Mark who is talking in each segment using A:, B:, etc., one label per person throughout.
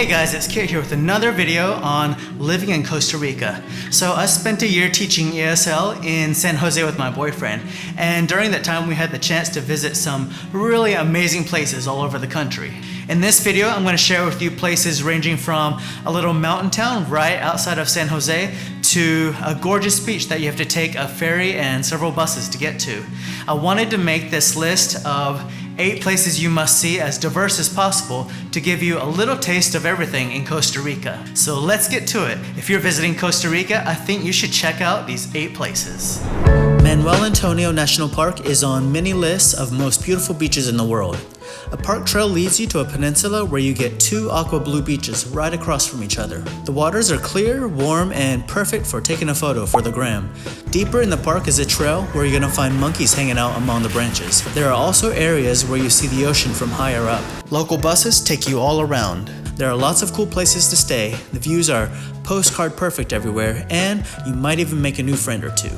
A: Hey guys, it's Kit here with another video on living in Costa Rica. So I spent a year teaching ESL in San Jose with my boyfriend, and during that time we had the chance to visit some really amazing places all over the country. In this video I'm going to share with you places ranging from a little mountain town right outside of San Jose to a gorgeous beach that you have to take a ferry and several buses to get to. I wanted to make this list of 8 places you must see as diverse as possible to give you a little taste of everything in Costa Rica. So let's get to it. If you're visiting Costa Rica, I think you should check out these 8 places. Manuel Antonio National Park is on many lists of most beautiful beaches in the world. A park trail leads you to a peninsula where you get 2 aqua blue beaches right across from each other. The waters are clear, warm, and perfect for taking a photo for the gram. Deeper in the park is a trail where you're gonna find monkeys hanging out among the branches. There are also areas where you see the ocean from higher up. Local buses take you all around. There are lots of cool places to stay. The views are postcard perfect everywhere, and you might even make a new friend or two.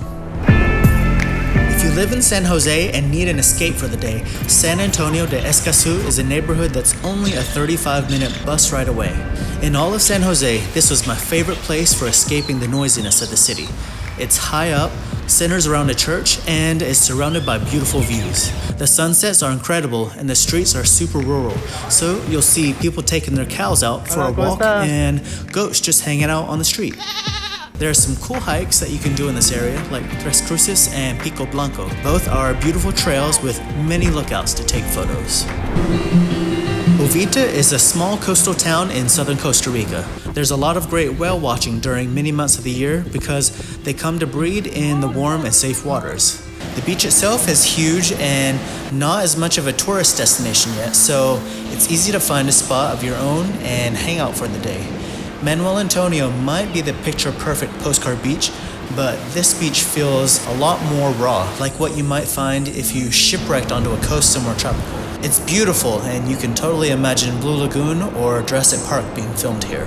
A: If you live in San Jose and need an escape for the day, San Antonio de Escazu is a neighborhood that's only a 35-minute bus ride away. In all of San Jose, this was my favorite place for escaping the noisiness of the city. It's high up, centers around a church, and is surrounded by beautiful views. The sunsets are incredible and the streets are super rural, so you'll see people taking their cows out for a walk and goats just hanging out on the street. There are some cool hikes that you can do in this area, like Tres Cruces and Pico Blanco. Both are beautiful trails with many lookouts to take photos. Uvita is a small coastal town in southern Costa Rica. There's a lot of great whale watching during many months of the year because they come to breed in the warm and safe waters. The beach itself is huge and not as much of a tourist destination yet, so it's easy to find a spot of your own and hang out for the day. Manuel Antonio might be the picture-perfect postcard beach, but this beach feels a lot more raw, like what you might find if you shipwrecked onto a coast somewhere tropical. It's beautiful, and you can totally imagine Blue Lagoon or Jurassic Park being filmed here.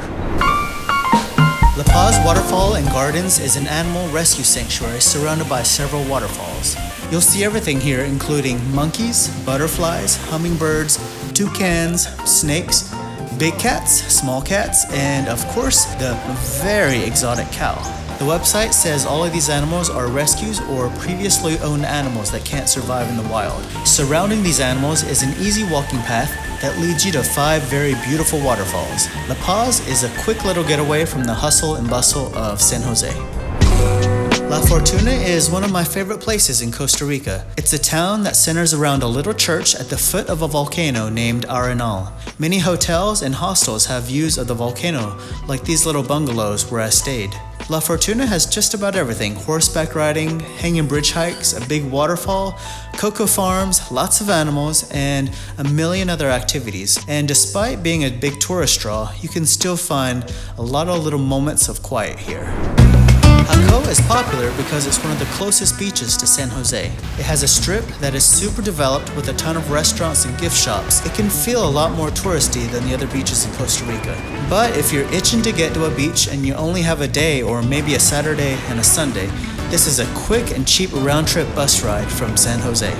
A: La Paz Waterfall and Gardens is an animal rescue sanctuary surrounded by several waterfalls. You'll see everything here, including monkeys, butterflies, hummingbirds, toucans, snakes, big cats, small cats, and of course, the very exotic cow. The website says all of these animals are rescues or previously owned animals that can't survive in the wild. Surrounding these animals is an easy walking path that leads you to 5 very beautiful waterfalls. La Paz is a quick little getaway from the hustle and bustle of San Jose. La Fortuna is one of my favorite places in Costa Rica. It's a town that centers around a little church at the foot of a volcano named Arenal. Many hotels and hostels have views of the volcano, like these little bungalows where I stayed. La Fortuna has just about everything: horseback riding, hanging bridge hikes, a big waterfall, cocoa farms, lots of animals, and a million other activities. And despite being a big tourist draw, you can still find a lot of little moments of quiet here. Anko is popular because it's one of the closest beaches to San Jose. It has a strip that is super developed with a ton of restaurants and gift shops. It can feel a lot more touristy than the other beaches in Costa Rica. But if you're itching to get to a beach and you only have a day or maybe a Saturday and a Sunday, this is a quick and cheap round-trip bus ride from San Jose.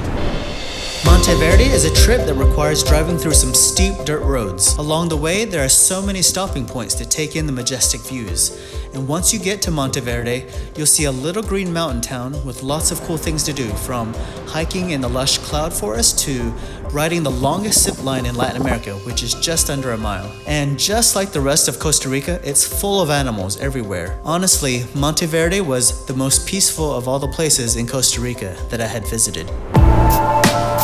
A: Monteverde is a trip that requires driving through some steep dirt roads. Along the way, there are so many stopping points to take in the majestic views. And once you get to Monteverde, you'll see a little green mountain town with lots of cool things to do, from hiking in the lush cloud forest to riding the longest zip line in Latin America, which is just under a mile. And just like the rest of Costa Rica, it's full of animals everywhere. Honestly, Monteverde was the most peaceful of all the places in Costa Rica that I had visited.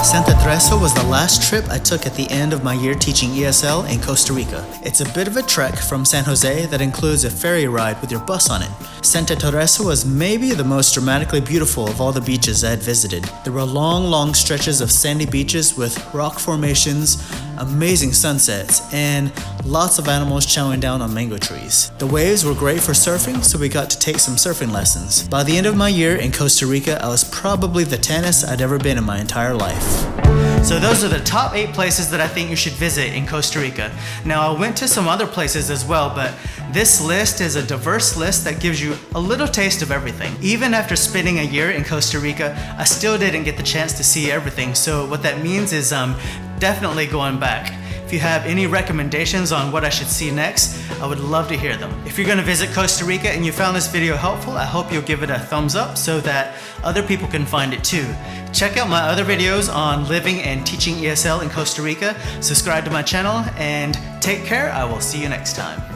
A: Santa Teresa was the last trip I took at the end of my year teaching ESL in Costa Rica. It's a bit of a trek from San Jose that includes a ferry ride with your bus on it. Santa Teresa was maybe the most dramatically beautiful of all the beaches I had visited. There were long stretches of sandy beaches with rock formations, amazing sunsets, and lots of animals chowing down on mango trees. The waves were great for surfing, so we got to take some surfing lessons. By the end of my year in Costa Rica, I was probably the tannest I'd ever been in my entire life. So those are the top 8 places that I think you should visit in Costa Rica. Now I went to some other places as well, but this list is a diverse list that gives you a little taste of everything. Even after spending a year in Costa Rica, I still didn't get the chance to see everything. So what that means is I'm definitely going back. If If you have any recommendations on what I should see next, I would love to hear them. If you're going to visit Costa Rica and you found this video helpful, I hope you'll give it a thumbs up so that other people can find it too. Check out my other videos on living and teaching ESL in Costa Rica. Subscribe to my channel and take care. I will see you next time.